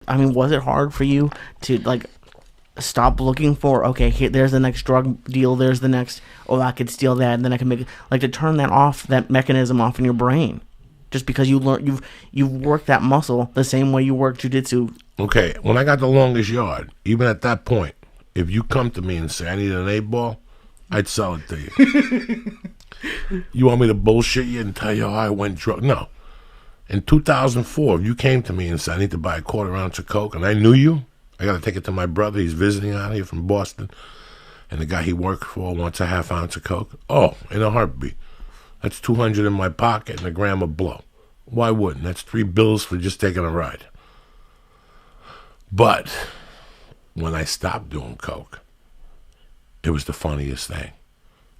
was it hard for you to like stop looking for, okay, here, there's the next drug deal, there's the next, oh, I could steal that, and then I can make, like, to turn that off, that mechanism off in your brain, just because you've worked that muscle the same way you work jujitsu. Okay, when I got the longest yard, even at that point, if you come to me and say I need an 8-ball, I'd sell it to you. You want me to bullshit you and tell you how I went drug? No. In 2004, if you came to me and said I need to buy a quarter ounce of coke, and I knew you, I got to take it to my brother. He's visiting out here from Boston. And the guy he worked for wants a half ounce of coke. Oh, in a heartbeat. That's $200 in my pocket and a gram of blow. Why wouldn't? That's $3 for just taking a ride. But when I stopped doing coke, it was the funniest thing.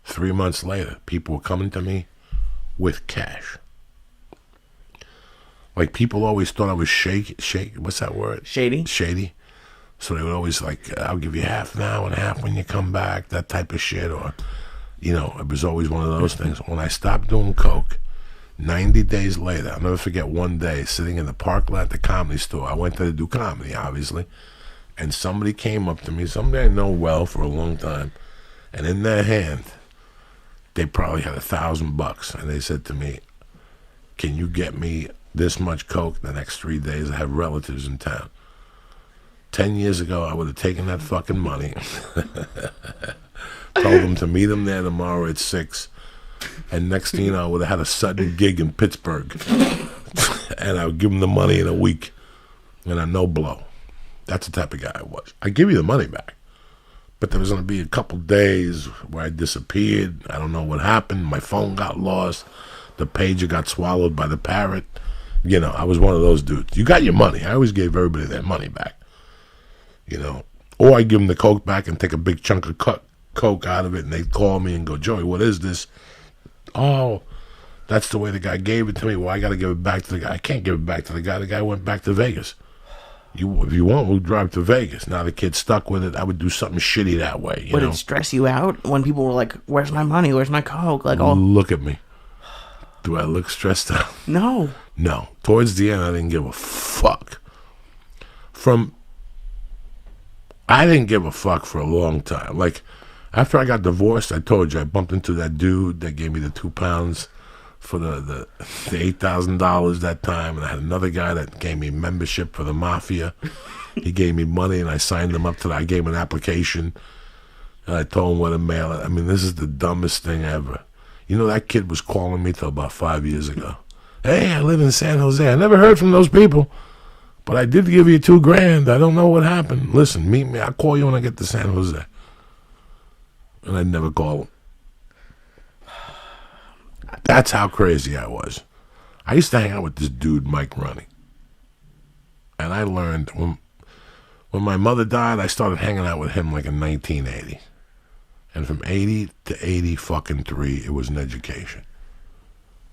3 months later, people were coming to me with cash. Like, people always thought I was what's that word? Shady. So they would always like, I'll give you half now and half when you come back, that type of shit. Or, it was always one of those things. When I stopped doing coke, 90 days later, I'll never forget one day, sitting in the park lot at the Comedy Store. I went there to do comedy, obviously. And somebody came up to me, somebody I know well for a long time. And in their hand, they probably had $1,000. And they said to me, can you get me this much coke the next 3 days? I have relatives in town. 10 years ago, I would have taken that fucking money, told them to meet them there tomorrow at 6, and next thing you know, I would have had a sudden gig in Pittsburgh, and I would give them the money in a week, and I no blow. That's the type of guy I was. I give you the money back, but there was going to be a couple days where I disappeared. I don't know what happened. My phone got lost. The pager got swallowed by the parrot. I was one of those dudes. You got your money. I always gave everybody their money back. Or I give them the coke back and take a big chunk of coke out of it, and they'd call me and go, Joey, what is this? Oh, that's the way the guy gave it to me. Well, I got to give it back to the guy. I can't give it back to the guy. The guy went back to Vegas. If you want, we'll drive to Vegas. Now the kid's stuck with it. I would do something shitty that way. Would it stress you out when people were like, where's my money? Where's my coke? Like, oh, look at me. Do I look stressed out? No. Towards the end, I didn't give a fuck. I didn't give a fuck for a long time. Like, after I got divorced, I told you, I bumped into that dude that gave me the 2 pounds for the $8,000 that time. And I had another guy that gave me membership for the Mafia. He gave me money, and I signed him up to that. I gave him an application, and I told him where to mail it. I mean, this is the dumbest thing ever. That kid was calling me till about 5 years ago. Hey, I live in San Jose. I never heard from those people. But I did give you $2,000. I don't know what happened. Listen, meet me. I'll call you when I get to San Jose. And I'd never call him. That's how crazy I was. I used to hang out with this dude, Mike Roney. And I learned, when my mother died, I started hanging out with him like in 1980. And from 80 to 83, it was an education.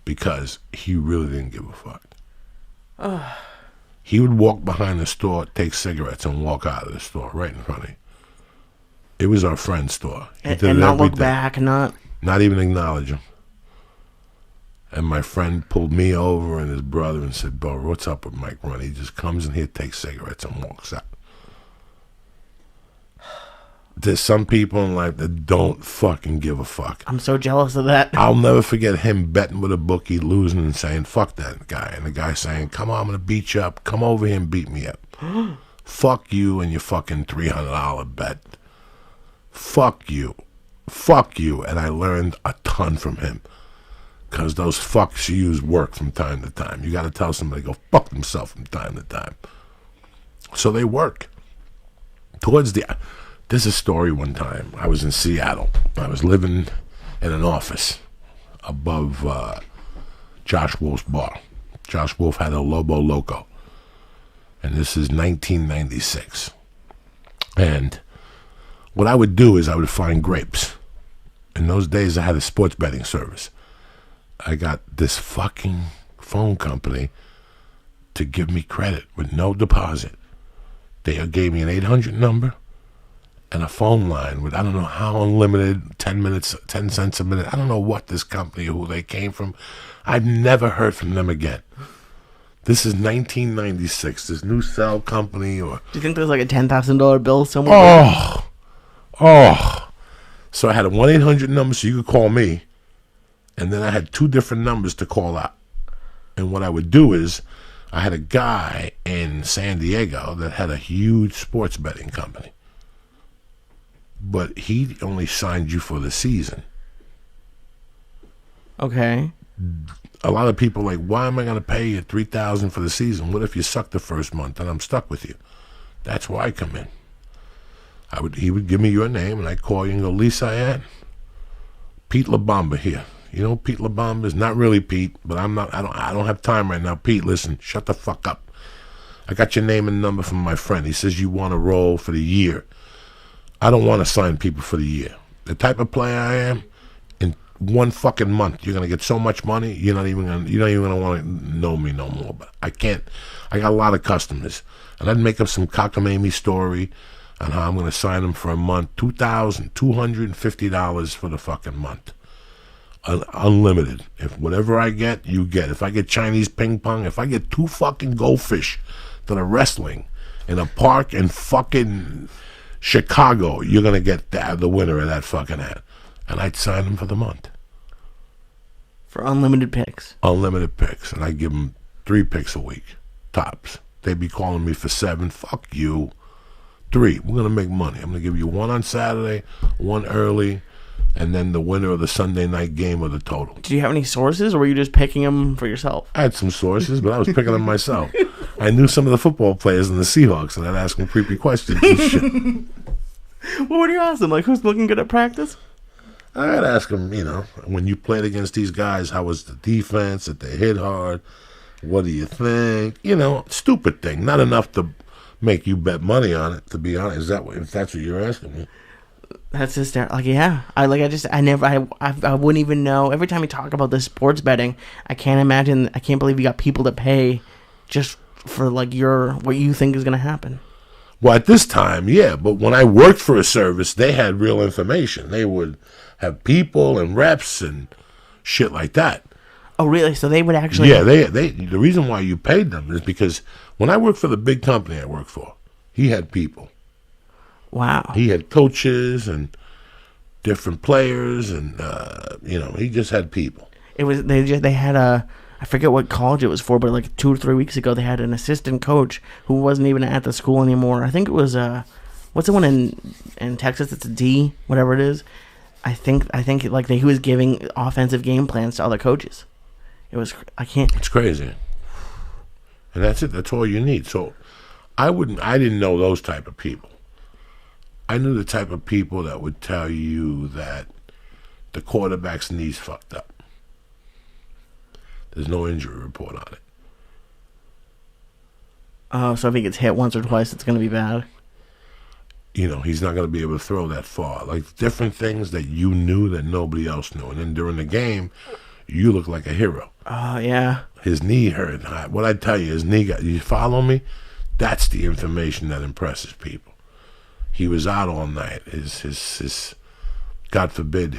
Because he really didn't give a fuck. He would walk behind the store, take cigarettes, and walk out of the store right in front of you. It was our friend's store. And not look back, not even acknowledge him. And my friend pulled me over and his brother and said, bro, what's up with Mike Run? He just comes in here, takes cigarettes, and walks out. There's some people in life that don't fucking give a fuck. I'm so jealous of that. I'll never forget him betting with a bookie, losing, and saying, fuck that guy. And the guy saying, come on, I'm going to beat you up. Come over here and beat me up. Fuck you and your fucking $300 bet. Fuck you. Fuck you. And I learned a ton from him. Because those fucks you use work from time to time. You got to tell somebody to go fuck themselves from time to time. So they work. There's a story one time. I was in Seattle. I was living in an office above Josh Wolf's bar. Josh Wolf had a Lobo Loco. And this is 1996. And what I would do is I would find grapes. In those days, I had a sports betting service. I got this fucking phone company to give me credit with no deposit. They gave me an 800 number and a phone line with, I don't know how unlimited, 10 cents a minute. I don't know what this company, who they came from. I've never heard from them again. This is 1996. This new cell company or... Do you think there's like a $10,000 bill somewhere? Oh. So I had a 1-800 number so you could call me. And then I had 2 different numbers to call out. And what I would do is, I had a guy in San Diego that had a huge sports betting company. But he only signed you for the season. Okay. A lot of people are like, why am I going to pay you $3,000 for the season? What if you suck the first month and I'm stuck with you? That's where I come in. He would give me your name and I'd call you and go, Lee Syatt, Pete LaBamba here. You know Pete LaBamba is not really Pete, but I don't have time right now. Pete, listen, shut the fuck up. I got your name and number from my friend. He says you want to roll for the year. I don't want to sign people for the year. The type of player I am, in 1 fucking month, you're gonna get so much money, you're not even gonna want to know me no more. But I can't. I got a lot of customers, and I'd make up some cockamamie story on how I'm gonna sign them for a month, $2,250 for the fucking month. Unlimited. If whatever I get, you get. If I get Chinese ping pong, if I get 2 fucking goldfish that are wrestling in a park in fucking Chicago, you're going to get the winner of that fucking ad. And I'd sign them for the month. For unlimited picks. Unlimited picks. And I'd give them 3 picks a week. Tops. They'd be calling me for 7. Fuck you. 3. We're going to make money. I'm going to give you 1 on Saturday, 1 early, and then the winner of the Sunday night game or the total. Did you have any sources, or were you just picking them for yourself? I had some sources, but I was picking them myself. I knew some of the football players in the Seahawks, and I'd ask them creepy questions and shit. What would you ask them? Like, who's looking good at practice? I'd ask them, when you played against these guys, how was the defense? Did they hit hard? What do you think? Stupid thing. Not enough to make you bet money on it, to be honest. If that's what you're asking me. That's just like, yeah. I wouldn't even know. Every time you talk about this sports betting, I can't believe you got people to pay just for like what you think is going to happen. Well, at this time, yeah. But when I worked for a service, they had real information. They would have people and reps and shit like that. Oh, really? So they would actually... Yeah, the reason why you paid them is because when I worked for the big company I worked for, he had people. Wow. He had coaches and different players, and he just had people. They had I forget what college it was for, but like 2 or 3 weeks ago, they had an assistant coach who wasn't even at the school anymore. I think it was what's the one in Texas? It's a D, whatever it is. I think like he was giving offensive game plans to other coaches. It's crazy, and that's it. That's all you need. So I didn't know those type of people. I knew the type of people that would tell you that the quarterback's knee's fucked up. There's no injury report on it. Oh, so if he gets hit once or twice, it's going to be bad. He's not going to be able to throw that far. Like different things that you knew that nobody else knew. And then during the game, you look like a hero. Oh, yeah. His knee hurt. What I tell you, his knee you follow me? That's the information that impresses people. He was out all night. His God forbid,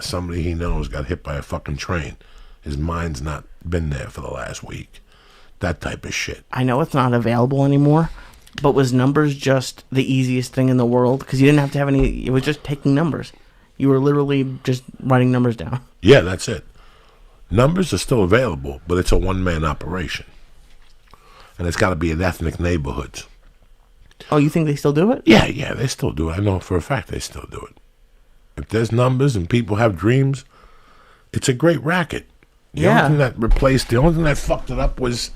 somebody he knows got hit by a fucking train. His mind's not been there for the last week. That type of shit. I know it's not available anymore, but was numbers just the easiest thing in the world? Because you didn't have to have any... It was just taking numbers. You were literally just writing numbers down. Yeah, that's it. Numbers are still available, but it's a one-man operation. And it's got to be in ethnic neighborhoods. Oh, you think they still do it? Yeah, they still do it. I know for a fact they still do it. If there's numbers and people have dreams, it's a great racket. The only thing that fucked it up was,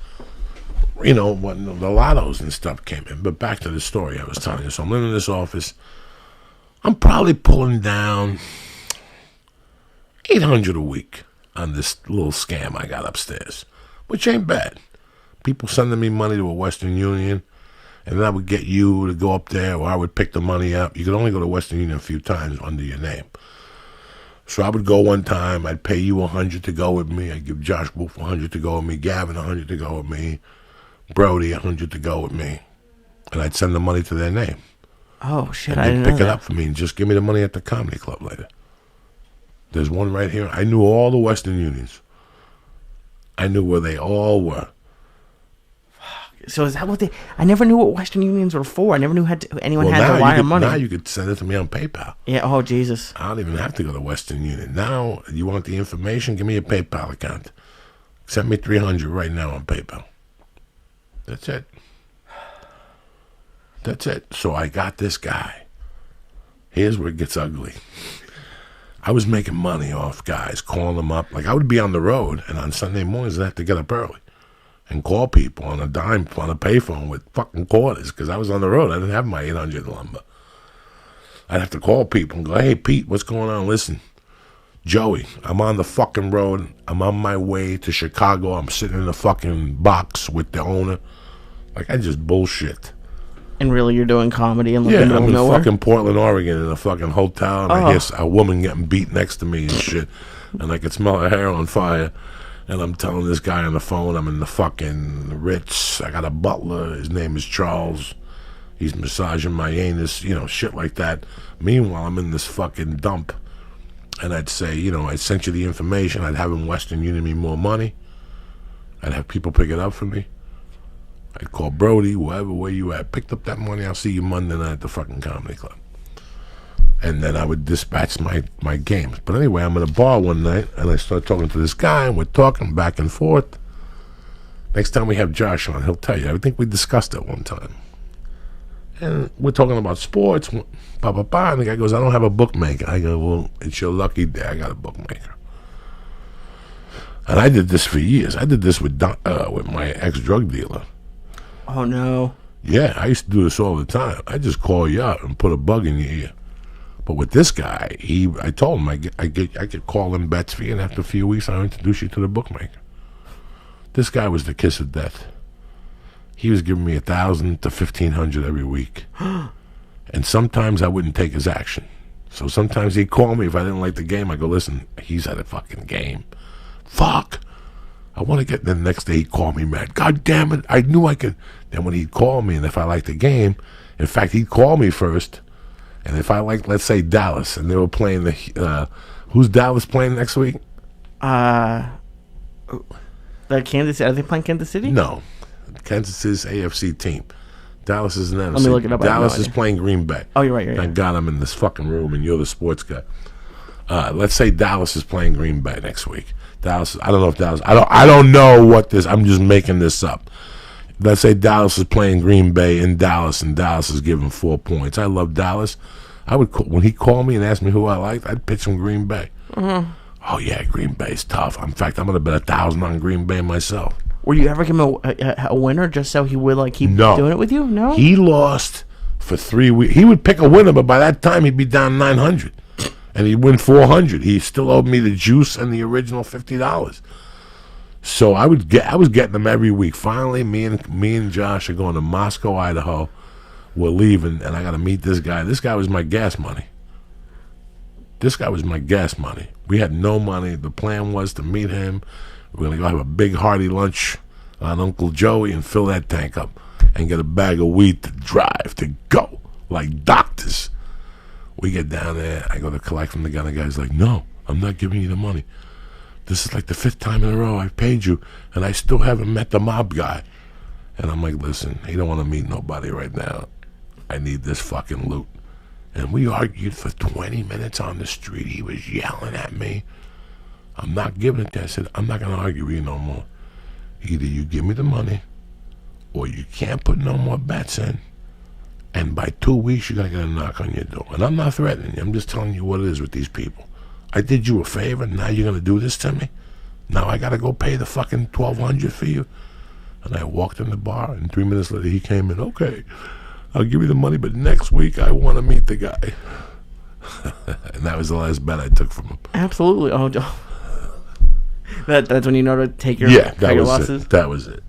when the lottos and stuff came in. But back to the story I was telling you. So I'm living in this office. I'm probably pulling down $800 a week on this little scam I got upstairs, which ain't bad. People sending me money to a Western Union, and then I would get you to go up there, or I would pick the money up. You could only go to Western Union a few times under your name. So I would go one time. I'd pay you $100 to go with me. I'd give Josh Wolf $100 to go with me, Gavin $100 to go with me, Brody $100 to go with me, and I'd send the money to their name. Oh shit! And I didn't they'd know pick it that. up for me and just give me the money at the comedy club later. There's one right here. I knew all the Western Unions. I knew where they all were. So is that what they? I never knew what Western Unions were for. I never knew anyone had to wire money. Now you could send it to me on PayPal. Yeah. Oh Jesus. I don't even have to go to Western Union. Now you want the information? Give me a PayPal account. Send me $300 right now on PayPal. That's it. That's it. So I got this guy. Here's where it gets ugly. I was making money off guys, calling them up. Like, I would be on the road, and on Sunday mornings, I'd have to get up early and call people on a dime, on a payphone with fucking quarters, because I was on the road. I didn't have my 800 number. I'd have to call people and go, hey, Pete, what's going on? Listen, Joey, I'm on the fucking road. I'm on my way to Chicago. I'm sitting in a fucking box with the owner. Like, I just bullshit. And really, you're doing comedy in the Yeah, middle I'm of in nowhere? fucking Portland, Oregon, in a fucking hotel, and I hear a woman getting beat next to me and shit, and I could smell her hair on fire, and I'm telling this guy on the phone, I'm in the fucking Ritz, I got a butler, his name is Charles, he's massaging my anus, you know, shit like that. Meanwhile, I'm in this fucking dump, and I'd say, you know, I sent you the information, I'd have him Western Union me more money, I'd have people pick it up for me. I'd call Brody, wherever, where you at. Picked up that money, I'll see you Monday night at the fucking comedy club. And then I would dispatch my games. But anyway, I'm in a bar one night, and I start talking to this guy, and we're talking back and forth. Next time we have Josh on, he'll tell you. I think we discussed it one time. And we're talking about sports, and the guy goes, I don't have a bookmaker. I go, well, it's your lucky day. I got a bookmaker. And I did this for years. I did this with my ex-drug dealer. Oh, no. Yeah, I used to do this all the time. I just call you up and put a bug in your ear. But with this guy, I told him I could call in bets for you, and after a few weeks, I'll introduce you to the bookmaker. This guy was the kiss of death. He was giving me $1,000 to $1,500 every week. And sometimes I wouldn't take his action. So sometimes he'd call me if I didn't like the game. I go, listen, he's at a fucking game. Fuck. I want to get, then the next day he'd call me mad. God damn it, I knew I could. Then when he'd call me, and if I liked the game, in fact, he'd call me first. And if I liked, let's say, Dallas, and they were playing who's Dallas playing next week? The Kansas, are they playing Kansas City? No. Kansas City's AFC team. Dallas is an NFC. Let me look it up. Dallas is playing Green Bay. Oh, you're right. Thank God I'm in this fucking room, and you're the sports guy. Let's say Dallas is playing Green Bay next week. Dallas, I don't know if Dallas, I don't know what this, I'm just making this up. Let's say Dallas is playing Green Bay in Dallas, and Dallas is giving 4 points. I love Dallas. I would, when he called me and asked me who I liked, I'd pitch him Green Bay. Mm-hmm. Oh yeah, Green Bay's tough. In fact, I'm gonna bet $1,000 on Green Bay myself. Were you ever give him a winner just so he would like keep doing it with you? No. He lost for 3 weeks. He would pick a winner, but by that time he'd be down 900. And he'd win 400. He still owed me the juice and the original $50. So I was getting them every week. Finally, me and Josh are going to Moscow, Idaho. We're leaving, and I got to meet this guy. This guy was my gas money. We had no money. The plan was to meet him. We're going to go have a big hearty lunch on Uncle Joey and fill that tank up and get a bag of weed to drive, to go, like doctors. We get down there, I go to collect from the guy, and the guy's like, no, I'm not giving you the money. This is like the 5th time in a row I've paid you, and I still haven't met the mob guy. And I'm like, listen, he don't want to meet nobody right now. I need this fucking loot. And we argued for 20 minutes on the street. He was yelling at me. I'm not giving it to you. I said, I'm not going to argue with you no more. Either you give me the money, or you can't put no more bets in. And by 2 weeks, you're going to get a knock on your door. And I'm not threatening you. I'm just telling you what it is with these people. I did you a favor. Now you're going to do this to me? Now I got to go pay the fucking $1,200 for you? And I walked in the bar, and 3 minutes later, he came in. Okay, I'll give you the money, but next week, I want to meet the guy. And that was the last bet I took from him. Absolutely. Oh, that's when you know to take your losses. It. That was it.